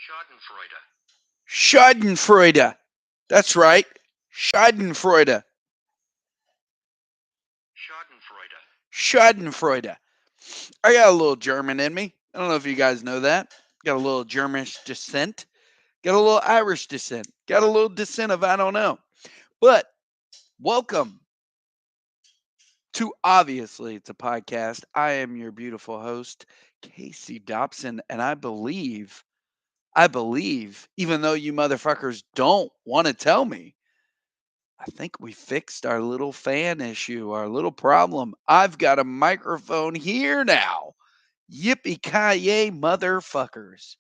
Schadenfreude. Schadenfreude. That's right. Schadenfreude. Schadenfreude. Schadenfreude. I got a little German in me. I don't know if you guys know that. Got a little Germish descent. Got a little Irish descent. Got a little descent of I don't know. But welcome to Obviously It's a Podcast. I am your beautiful host, Casey Dobson, and I believe, even though you motherfuckers don't want to tell me, I think we fixed our little fan issue, our little problem. I've got a microphone here now. Yippee ki yay, motherfuckers.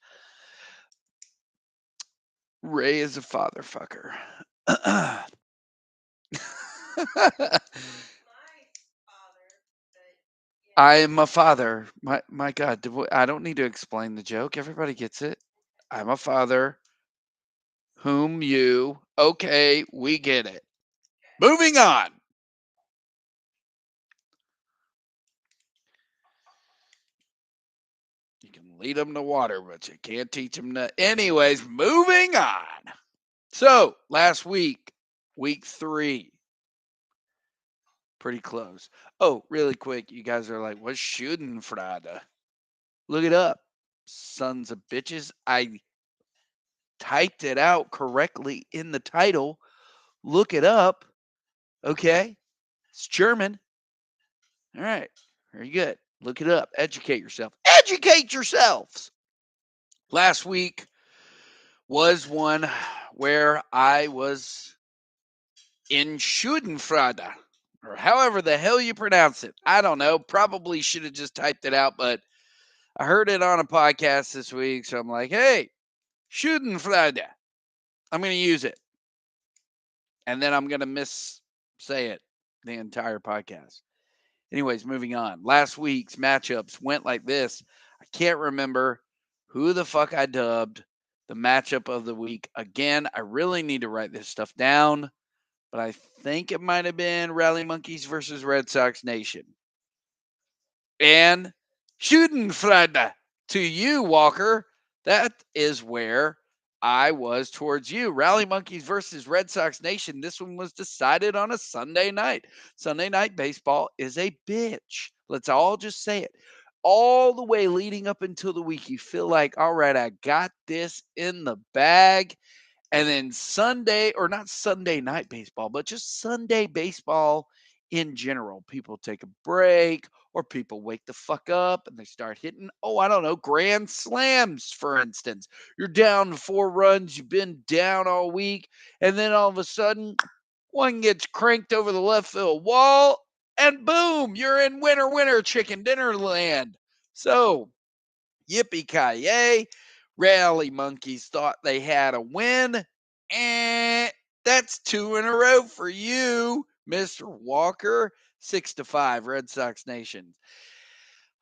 Ray is a father fucker. I am a father. My God, I don't need to explain the joke. Everybody gets it. I'm a father. Whom you? Okay, we get it. Moving on. You can lead them to water, but you can't teach them to. Anyways, moving on. So last week, week 3, pretty close. Oh, really quick, you guys are like, "What's Schadenfreude?" Look it up, sons of bitches. I typed it out correctly in the title. Look it up. Okay, it's German. All right, very good. Look it up. Educate yourself. Educate yourselves. Last week was one where I was in Schadenfreude, or however the hell you pronounce it. I don't know. Probably should have just typed it out, but I heard it on a podcast this week, so I'm like, hey, Schadenfreude. I'm going to use it. And then I'm going to say it the entire podcast. Anyways, moving on. Last week's matchups went like this. I can't remember who the fuck I dubbed the matchup of the week. Again, I really need to write this stuff down, but I think it might have been Rally Monkeys versus Red Sox Nation. And Schadenfreude to you, Walker. That is where I was towards you. Rally Monkeys versus Red Sox Nation. This one was decided on a Sunday night. Sunday night baseball is a bitch. Let's all just say it. All the way leading up until the week, you feel like, all right, I got this in the bag. And then Sunday, or not Sunday night baseball, but just Sunday baseball in general. People take a break or people wake the fuck up and they start hitting, oh, I don't know, grand slams, for instance. You're down 4 runs, you've been down all week, and then all of a sudden, one gets cranked over the left field wall, and boom, you're in winner chicken dinner land. So, yippee ki yay. Rally Monkeys thought they had a win. And that's 2 in a row for you, Mr. Walker. 6-5, Red Sox Nation.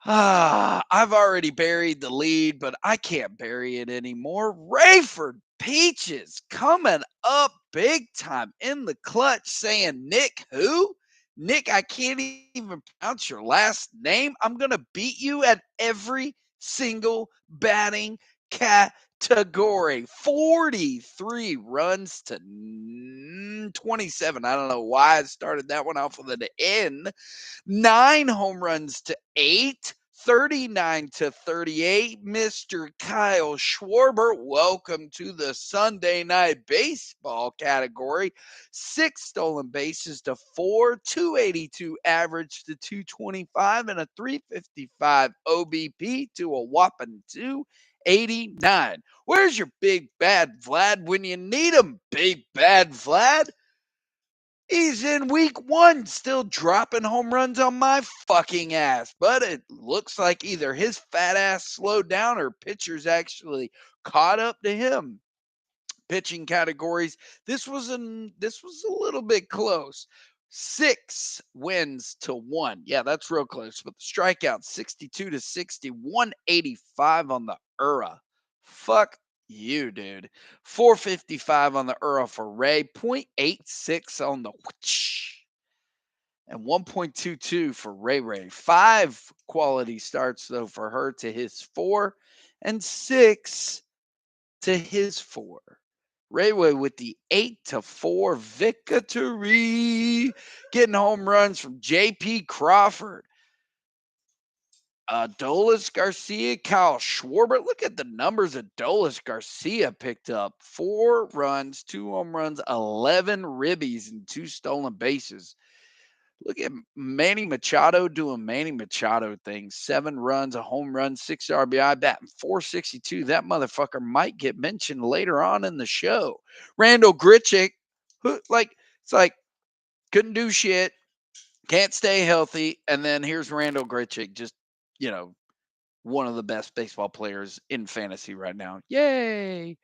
I've already buried the lead, but I can't bury it anymore. Rayford Peaches coming up big time in the clutch saying, Nick, who? Nick, I can't even pronounce your last name. I'm going to beat you at every single batting category. 43 runs to 27. I don't know why I started that one off with an N. 9 home runs to 8, 39-38. Mr. Kyle Schwarber, welcome to the Sunday Night Baseball category. 6 stolen bases to 4, 282 average to 225, and a 355 OBP to a whopping 289. Where's your big bad Vlad when you need him, big bad Vlad? He's in week 1 still dropping home runs on my fucking ass. But it looks like either his fat ass slowed down or pitchers actually caught up to him. Pitching categories. This was a little bit close. 6 wins to 1. Yeah, that's real close. But the strikeout 62-60, 185 on the ERA. Fuck you, dude. 455 on the ERA for Ray, 0.86 on the whoosh, and 1.22 for Ray Ray. 5 quality starts though for her to his 4, and 6 to his 4. Rayway with the 8-4 victory. Getting home runs from J.P. Crawford, Adolis Garcia, Kyle Schwarber. Look at the numbers Adolis Garcia picked up. 4 runs, 2 home runs, 11 ribbies, and 2 stolen bases. Look at Manny Machado doing Manny Machado things. 7 runs, a home run, 6 RBI, batting .462. That motherfucker might get mentioned later on in the show. Randall Grichuk, it's like couldn't do shit, can't stay healthy, and then here's Randall Grichuk, just one of the best baseball players in fantasy right now. Yay!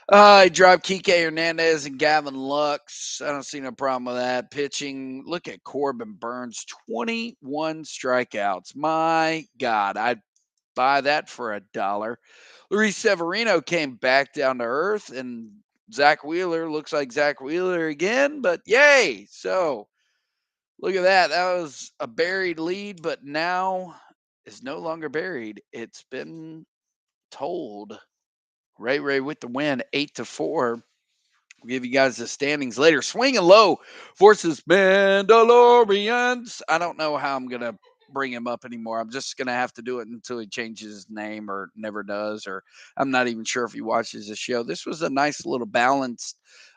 I drive Kike Hernandez and Gavin Lux. I don't see no problem with that. Pitching, look at Corbin Burns, 21 strikeouts. My God, I'd buy that for $1. Luis Severino came back down to earth, and Zach Wheeler looks like Zach Wheeler again, but yay! So look at that. That was a buried lead, but now is no longer buried. It's been told. Ray with the win, 8-4. We'll give you guys the standings later. Swinging low versus Mandalorians. I don't know how I'm going to bring him up anymore. I'm just going to have to do it until he changes his name or never does, or I'm not even sure if he watches the show. This was a nice little balance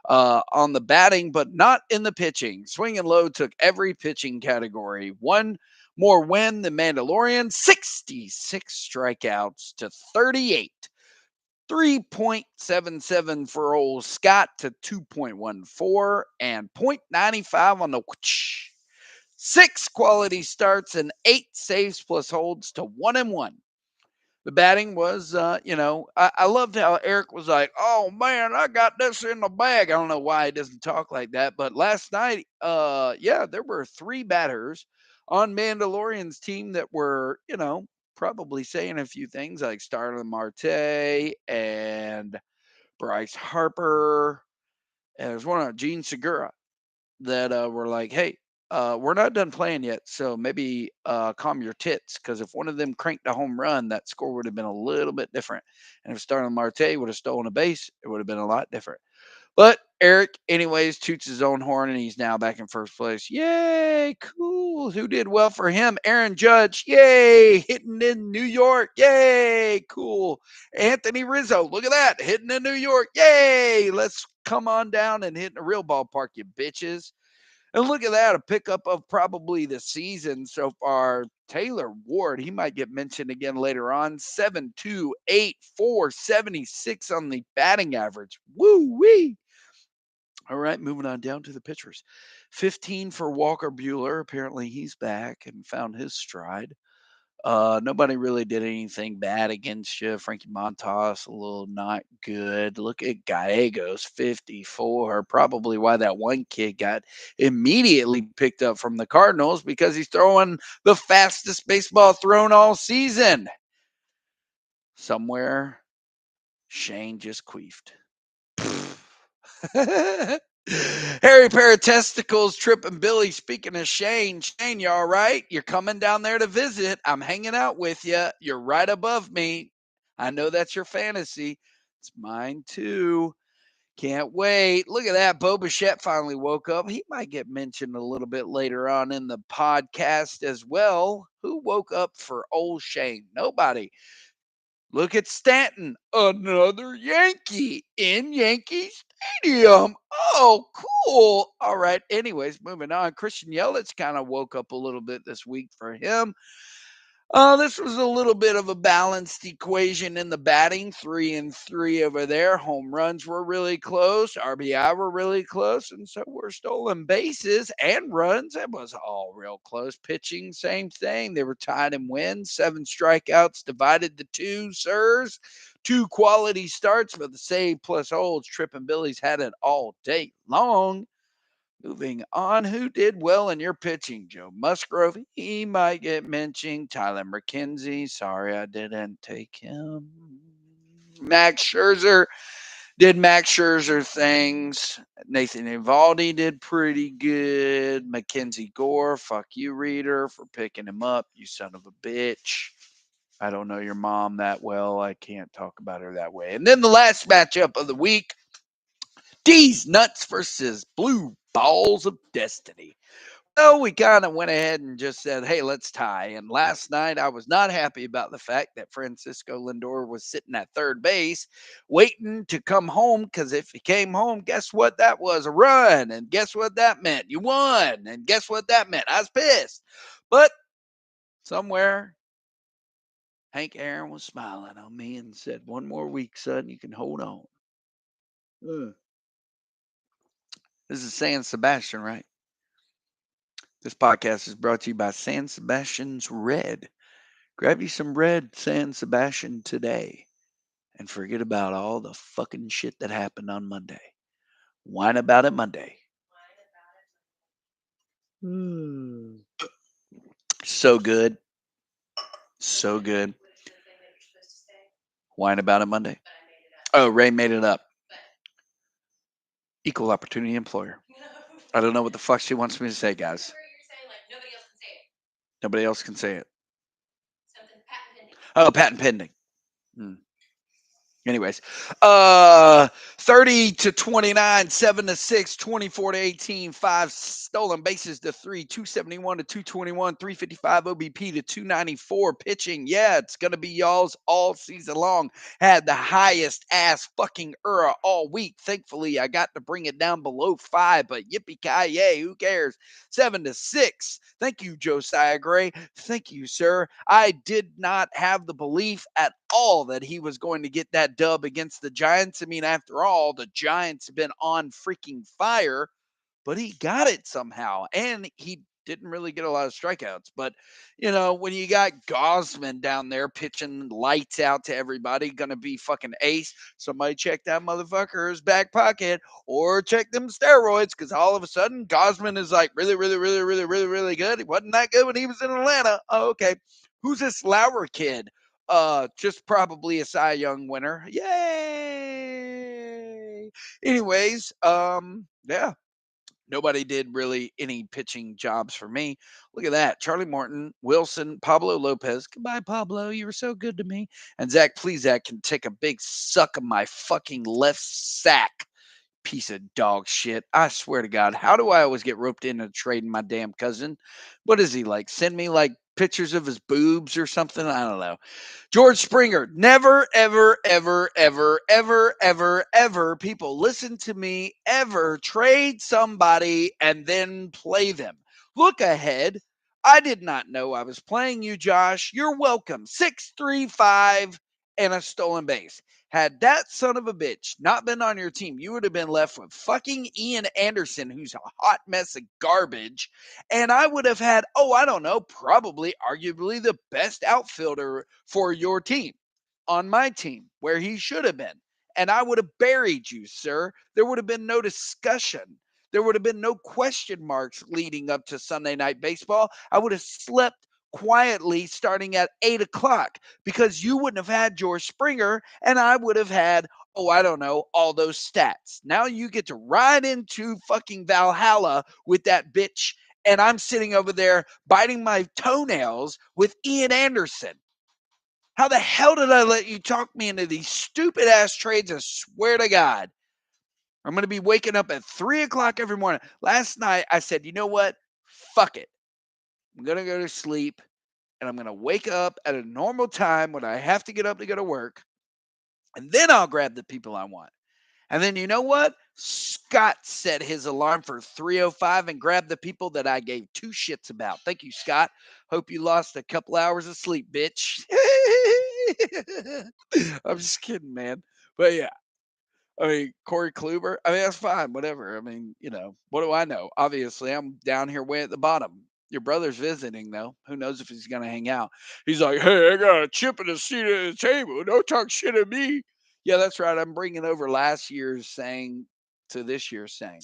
on the batting, but not in the pitching. Swinging low took every pitching category. One more win than Mandalorian, 66 strikeouts to 38. 3.77 for old Scott to 2.14 and 0.95 on the whoosh. 6 quality starts and 8 saves plus holds to 1-1. The batting was, I loved how Eric was like, oh man, I got this in the bag. I don't know why he doesn't talk like that, but last night, there were 3 batters on Mandalorian's team that were, probably saying a few things like Starlin Marte and Bryce Harper. And there's one on Gene Segura that were like, hey, we're not done playing yet, so maybe calm your tits, because if one of them cranked a home run, that score would have been a little bit different. And if Starlin Marte would have stolen a base, it would have been a lot different. But Eric, anyways, toots his own horn, and he's now back in first place. Yay, cool. Who did well for him? Aaron Judge. Yay, hitting in New York. Yay, cool. Anthony Rizzo, look at that, hitting in New York. Yay, let's come on down and hit in a real ballpark, you bitches. And look at that, a pickup of probably the season so far. Taylor Ward, he might get mentioned again later on. 7.2, 8.4, 76 on the batting average. Woo-wee. All right, moving on down to the pitchers. 15 for Walker Buehler. Apparently he's back and found his stride. Nobody really did anything bad against you. Frankie Montas, a little not good. Look at Gallegos, 54. Probably why that one kid got immediately picked up from the Cardinals, because he's throwing the fastest baseball thrown all season. Somewhere, Shane just queefed. Harry Paratesticles, Tripping Billy. Speaking of Shane, you all right? You're coming down there to visit. I'm hanging out with you. You're right above me. I know that's your fantasy. It's mine too. Can't wait. Look at that. Bo Bichette finally woke up. He might get mentioned a little bit later on in the podcast as well. Who woke up for old Shane? Nobody. Look at Stanton, another Yankee in Yankee Stadium. Oh, cool. All right. Anyways, moving on. Christian Yelich kind of woke up a little bit this week for him. This was a little bit of a balanced equation in the batting, 3-3 over there. Home runs were really close, RBI were really close, and so were stolen bases and runs. That was all real close. Pitching, same thing. They were tied in wins, 7 strikeouts divided to 2, sirs. 2 quality starts, but the save plus holds. Trippin' Billy's had it all day long. Moving on, who did well in your pitching? Joe Musgrove, he might get mentioned. Tyler McKenzie, sorry I didn't take him. Max Scherzer did Max Scherzer things. Nathan Eovaldi did pretty good. Mackenzie Gore, fuck you, reader, for picking him up, you son of a bitch. I don't know your mom that well. I can't talk about her that way. And then the last matchup of the week, D's Nuts versus Blue Balls of Destiny. Well, we kind of went ahead and just said, hey, let's tie. And last night, I was not happy about the fact that Francisco Lindor was sitting at third base waiting to come home. Because if he came home, guess what? That was a run. And guess what that meant? You won. And guess what that meant? I was pissed. But somewhere, Hank Aaron was smiling on me and said, one more week, son, you can hold on. This is San Sebastian, right? This podcast is brought to you by San Sebastian's Red. Grab you some red San Sebastian today and forget about all the fucking shit that happened on Monday. Whine about it Monday. So good. So good. Whine about it Monday. Oh, Ray made it up. Equal opportunity employer. I don't know what the fuck she wants me to say, guys. Nobody else can say it. Oh, patent pending. Hmm. Anyways, 30 to 29, 7 to 6, 24 to 18, 5 stolen bases to 3, 271 to 221, 355 OBP to 294 pitching. Yeah, it's going to be y'all's all season long. Had the highest ass fucking ERA all week. Thankfully, I got to bring it down below 5, but yippee-ki-yay, who cares? 7 to 6. Thank you, Josiah Gray. Thank you, sir. I did not have the belief at all that he was going to get that dub against the Giants. I mean, after all, the Giants have been on freaking fire, but he got it somehow. And he didn't really get a lot of strikeouts. But, you know, when you got Gosman down there pitching lights out to everybody, going to be fucking ace, somebody check that motherfucker's back pocket or check them steroids, because all of a sudden Gosman is like really, really, really, really, really, really good. He wasn't that good when he was in Atlanta. Oh, okay. Who's this Lauer kid? Just probably a Cy Young winner. Yay! Anyways, yeah, nobody did really any pitching jobs for me. Look at that. Charlie Morton, Wilson, Pablo Lopez. Goodbye, Pablo. You were so good to me. And Zach Plesac can take a big suck of my fucking left sack. Piece of dog shit. I swear to God. How do I always get roped into trading my damn cousin? What is he like? Send me like pictures of his boobs or something? I don't know. George Springer, never, ever, ever, ever, ever, ever, ever, people listen to me, ever trade somebody and then play them. Look ahead. I did not know I was playing you, Josh. You're welcome. 635 and a stolen base. Had that son of a bitch not been on your team, you would have been left with fucking Ian Anderson, who's a hot mess of garbage. And I would have had, oh, I don't know, probably arguably the best outfielder for your team on my team where he should have been. And I would have buried you, sir. There would have been no discussion. There would have been no question marks leading up to Sunday Night Baseball. I would have slept quietly starting at 8 o'clock because you wouldn't have had George Springer and I would have had, oh, I don't know, all those stats. Now you get to ride into fucking Valhalla with that bitch, and I'm sitting over there biting my toenails with Ian Anderson. How the hell did I let you talk me into these stupid ass trades? I swear to God. I'm going to be waking up at 3 o'clock every morning. Last night, I said, you know what? Fuck it. I'm going to go to sleep and I'm going to wake up at a normal time when I have to get up to go to work. And then I'll grab the people I want. And then you know what? Scott set his alarm for 3:05 and grabbed the people that I gave two shits about. Thank you, Scott. Hope you lost a couple hours of sleep, bitch. I'm just kidding, man. But yeah, I mean, Corey Kluber, I mean, that's fine, whatever. I mean, you know, what do I know? Obviously, I'm down here way at the bottom. Your brother's visiting, though. Who knows if he's going to hang out? He's like, hey, I got a chip in the seat at the table. Don't talk shit at me. Yeah, that's right. I'm bringing over last year's saying to this year's saying.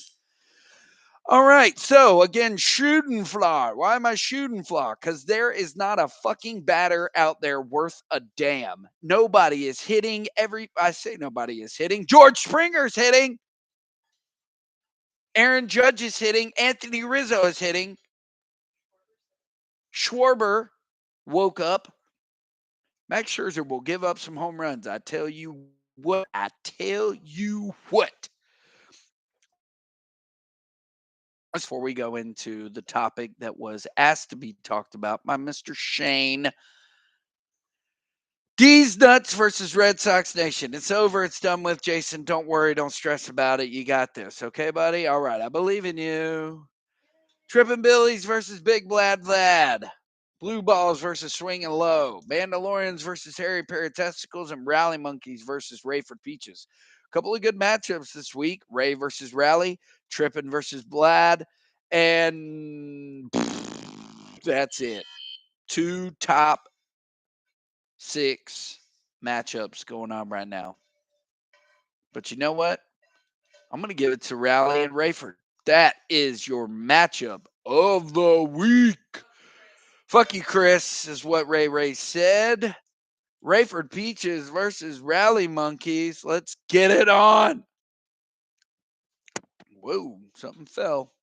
All right. So again, Schadenfreude. Why am I Schadenfreude? Because there is not a fucking batter out there worth a damn. Nobody is hitting. I say nobody is hitting. George Springer's hitting. Aaron Judge is hitting. Anthony Rizzo is hitting. Schwarber woke up. Max Scherzer will give up some home runs. I tell you what. I tell you what. Before we go into the topic that was asked to be talked about by Mr. Shane, D's Nuts versus Red Sox Nation. It's over. It's done with. Jason, don't worry. Don't stress about it. You got this. Okay, buddy? All right. I believe in you. Trippin' Billies versus Big Vlad. Blue Balls versus Swinging Low. Mandalorians versus Harry Paratesticles. And Rally Monkeys versus Rayford Peaches. A couple of good matchups this week. Ray versus Rally. Trippin' versus Vlad. And that's it. 2 top 6 matchups going on right now. But you know what? I'm going to give it to Rally and Rayford. That is your matchup of the week. Fuck you, Chris, is what Ray said. Rayford Peaches versus Rally Monkeys. Let's get it on. Whoa, something fell.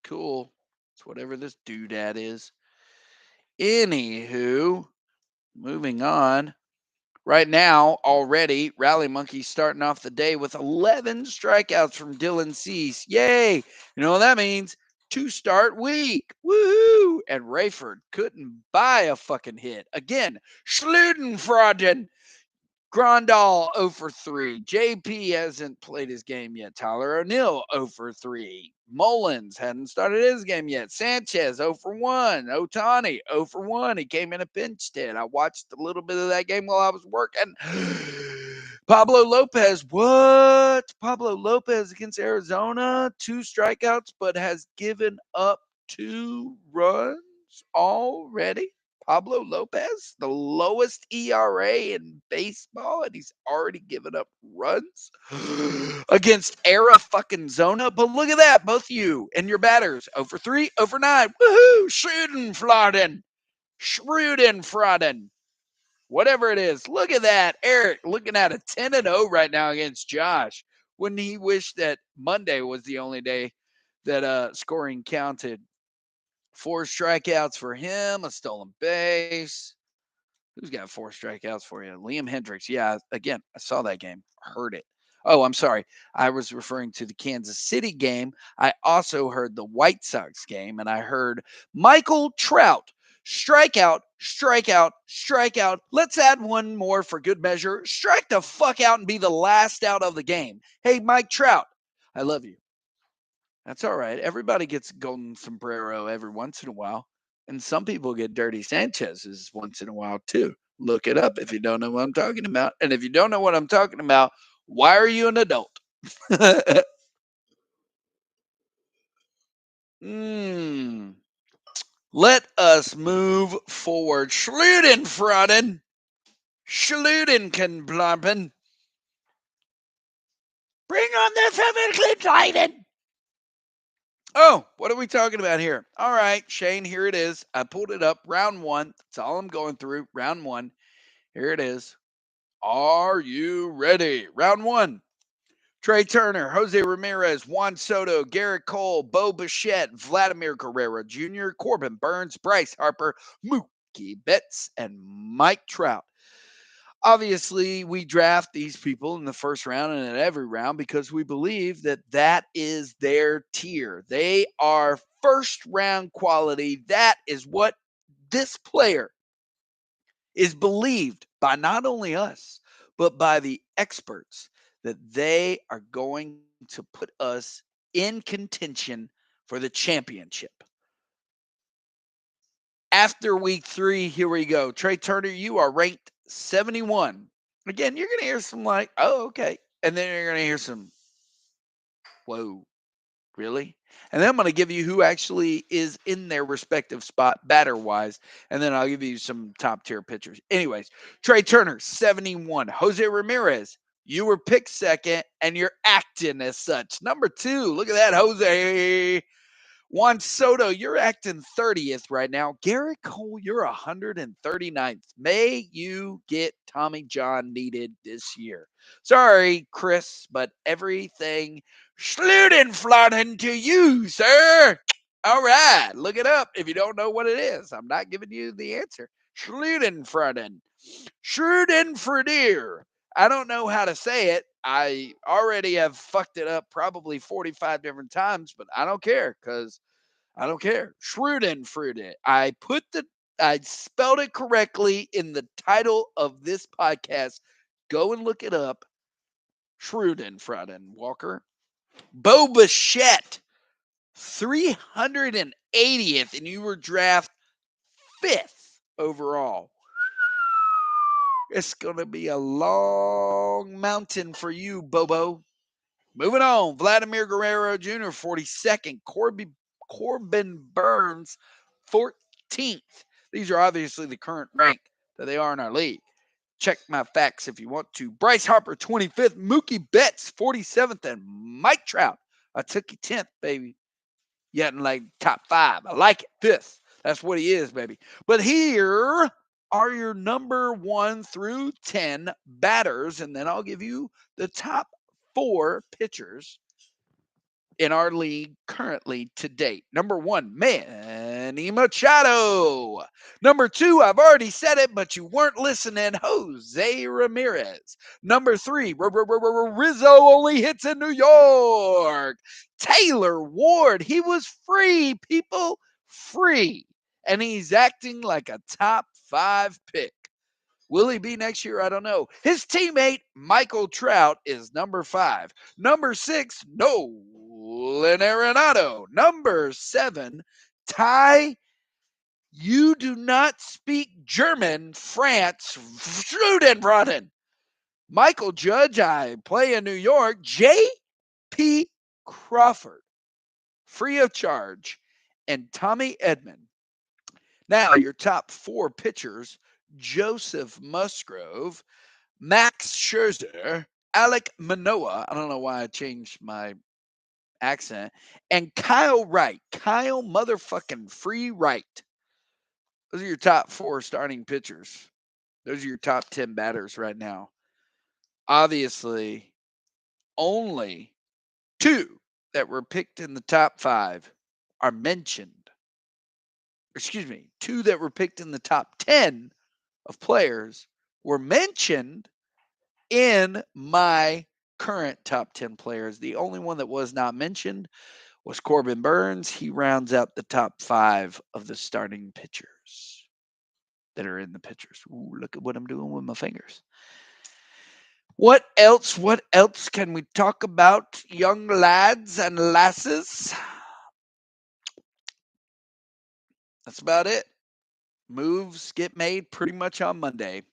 Cool. It's whatever this doodad is. Anywho, moving on. Right now, already, Rally Monkeys starting off the day with 11 strikeouts from Dylan Cease. Yay! You know what that means? 2-start week. Woohoo! And Rayford couldn't buy a fucking hit. Again, Schadenfreude. Grandal 0 for 3. JP hasn't played his game yet. Tyler O'Neill 0 for 3. Mullins hadn't started his game yet. Sanchez 0 for 1. Otani 0 for 1. He came in a pinch hit. I watched a little bit of that game while I was working. Pablo Lopez, what? Pablo Lopez against Arizona, 2 strikeouts, but has given up 2 runs already. Pablo Lopez, the lowest ERA in baseball, and he's already given up runs against Era fucking Zona. But look at that, both you and your batters, 0 for 3, 0 for 9. Woohoo! Schadenfreude. Whatever it is. Look at that. Eric looking at a 10-0 right now against Josh. Wouldn't he wish that Monday was the only day that scoring counted? 4 strikeouts for him, a stolen base. Who's got 4 strikeouts for you? Liam Hendricks. Yeah, again, I saw that game. Heard it. Oh, I'm sorry. I was referring to the Kansas City game. I also heard the White Sox game, and I heard Michael Trout. Strikeout. Let's add one more for good measure. Strike the fuck out and be the last out of the game. Hey, Mike Trout, I love you. That's all right. Everybody gets golden sombrero every once in a while. And some people get dirty Sanchez's once in a while too. Look it up if you don't know what I'm talking about. And if you don't know what I'm talking about, why are you an adult? Let us move forward. Schludenfroden. Schludenkenplampen. Bring on the Vermittlerkleiden. Oh, what are we talking about here? All right, Shane, here it is. I pulled it up. Round 1. That's all I'm going through. Round 1. Here it is. Are you ready? Round 1. Trey Turner, Jose Ramirez, Juan Soto, Garrett Cole, Bo Bichette, Vladimir Guerrero Jr., Corbin Burns, Bryce Harper, Mookie Betts, and Mike Trout. Obviously, we draft these people in the first round and in every round because we believe that that is their tier. They are first round quality. That is what this player is believed by not only us, but by the experts that they are going to put us in contention for the championship. After week 3, here we go. Trey Turner, you are ranked 71. Again, you're going to hear some like, oh, okay. And then you're going to hear some, whoa, really? And then I'm going to give you who actually is in their respective spot batter wise. And then I'll give you some top tier pitchers. Anyways, Trey Turner, 71. Jose Ramirez, you were picked second and you're acting as such. Number 2, look at that, Jose. Juan Soto, you're acting 30th right now. Garrett Cole, you're 139th. May you get Tommy John needed this year. Sorry, Chris, but everything Schludenfladen to you, sir. All right, look it up if you don't know what it is. I'm not giving you the answer. Schadenfreude. Schadenfreude. I don't know how to say it. I already have fucked it up probably 45 different times, but I don't care because I don't care. Schadenfreude. I spelled it correctly in the title of this podcast. Go and look it up. Schadenfreude, Walker. Bo Bichette, 380th, and you were drafted 5th overall. It's going to be a long mountain for you, Bobo. Moving on, Vladimir Guerrero Jr., 42nd. Corbin Burns, 14th. These are obviously the current rank that they are in our league. Check my facts if you want to. Bryce Harper, 25th. Mookie Betts, 47th. And Mike Trout, I took you 10th, baby. You in like top 5. I like it. 5th. That's what he is, baby. But here are your number 1 through 10 batters, and then I'll give you the top 4 pitchers in our league currently to date. Number 1, Manny Machado. Number 2, I've already said it, but you weren't listening, Jose Ramirez. Number 3, Rizzo only hits in New York. Taylor Ward, he was free, people, free. And he's acting like a top 5 pick. Will he be next year? I don't know. His teammate, Michael Trout, is number 5. Number 6, Nolan Arenado. Number 7, Ty. You do not speak German, France, Schadenfreude. Michael Judge, I play in New York. J.P. Crawford, free of charge. And Tommy Edman. Now, your top 4 pitchers, Joseph Musgrove, Max Scherzer, Alek Manoah. I don't know why I changed my accent. And Kyle Wright. Kyle motherfucking free Wright. Those are your top 4 starting pitchers. Those are your top 10 batters right now. Obviously, only 2 that were picked in the top 5 are mentioned. Excuse me, 2 that were picked in the top 10 of players were mentioned in my current top 10 players. The only one that was not mentioned was Corbin Burns. He rounds out the top 5 of the starting pitchers that are in the pitchers. Ooh, look at what I'm doing with my fingers. What else? What else can we talk about, young lads and lasses? That's about it. Moves get made pretty much on Monday.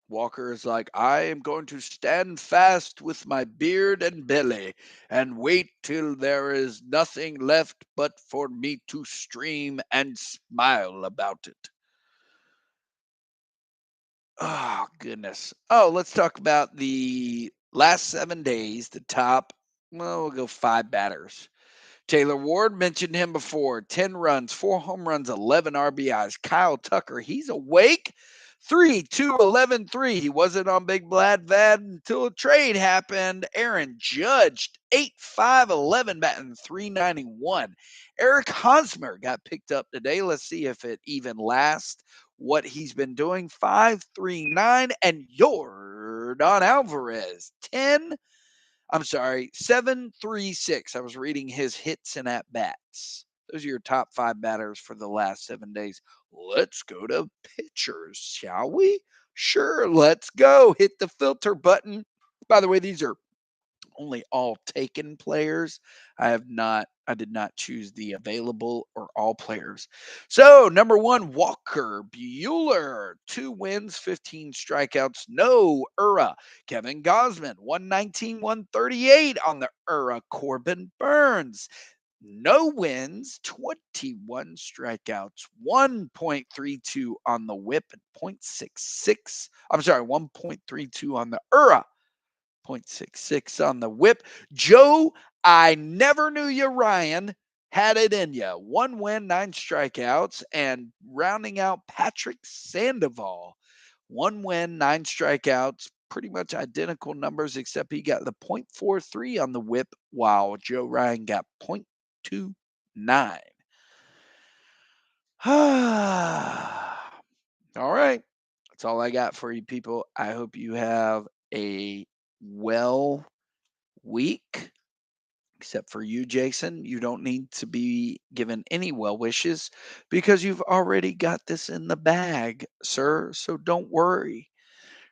Walker is like, I am going to stand fast with my beard and belly and wait till there is nothing left but for me to stream and smile about it. Oh, goodness. Oh, let's talk about the last 7 days, the top, well, we'll go 5 batters. Taylor Ward, mentioned him before. 10 runs, 4 home runs, 11 RBIs. Kyle Tucker, he's awake. 3-2-11-3. He wasn't on Big Bad Vad until a trade happened. Aaron Judge, 8-5-11, batting 391. Eric Hosmer got picked up today. Let's see if it even lasts what he's been doing. 5-3-9. And Yordan Alvarez, 7-3-6. I was reading his hits and at bats. Those are your top 5 batters for the last 7 days. Let's go to pitchers, shall we? Sure, let's go. Hit the filter button. By the way, these are only all taken players. I did not choose the available or all players. So, number 1, Walker Buehler, 2 wins, 15 strikeouts, no ERA. Kevin Gausman, 119, 138 on the ERA. Corbin Burns, no wins, 21 strikeouts, 1.32 on the whip, and 0.66. I'm sorry, 1.32 on the ERA. 0.66 on the whip. Joe, I never knew you, Ryan, had it in you. 1 win, 9 strikeouts, and rounding out Patrick Sandoval. 1 win, 9 strikeouts, pretty much identical numbers, except he got the 0.43 on the whip, while Joe Ryan got 0.29. All right. That's all I got for you people. I hope you have a well week. Except for you, Jason. You don't need to be given any well wishes because you've already got this in the bag, sir. So don't worry.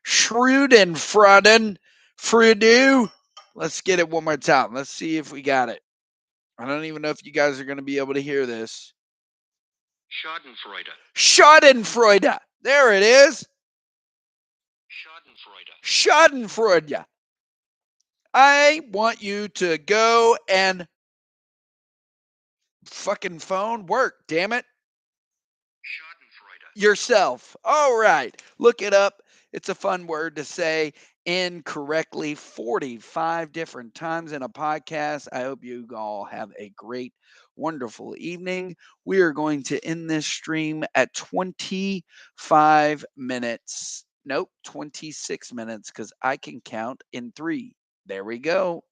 Schadenfreude. Freude. Let's get it one more time. Let's see if we got it. I don't even know if you guys are going to be able to hear this. Schadenfreude. Schadenfreude. There it is. Schadenfreude. Schadenfreude. I want you to go and fucking phone work, damn it. Schadenfreude. Yourself. All right. Look it up. It's a fun word to say incorrectly 45 different times in a podcast. I hope you all have a great, wonderful evening. We are going to end this stream at 25 minutes. Nope, 26 minutes because I can count in 3. There we go.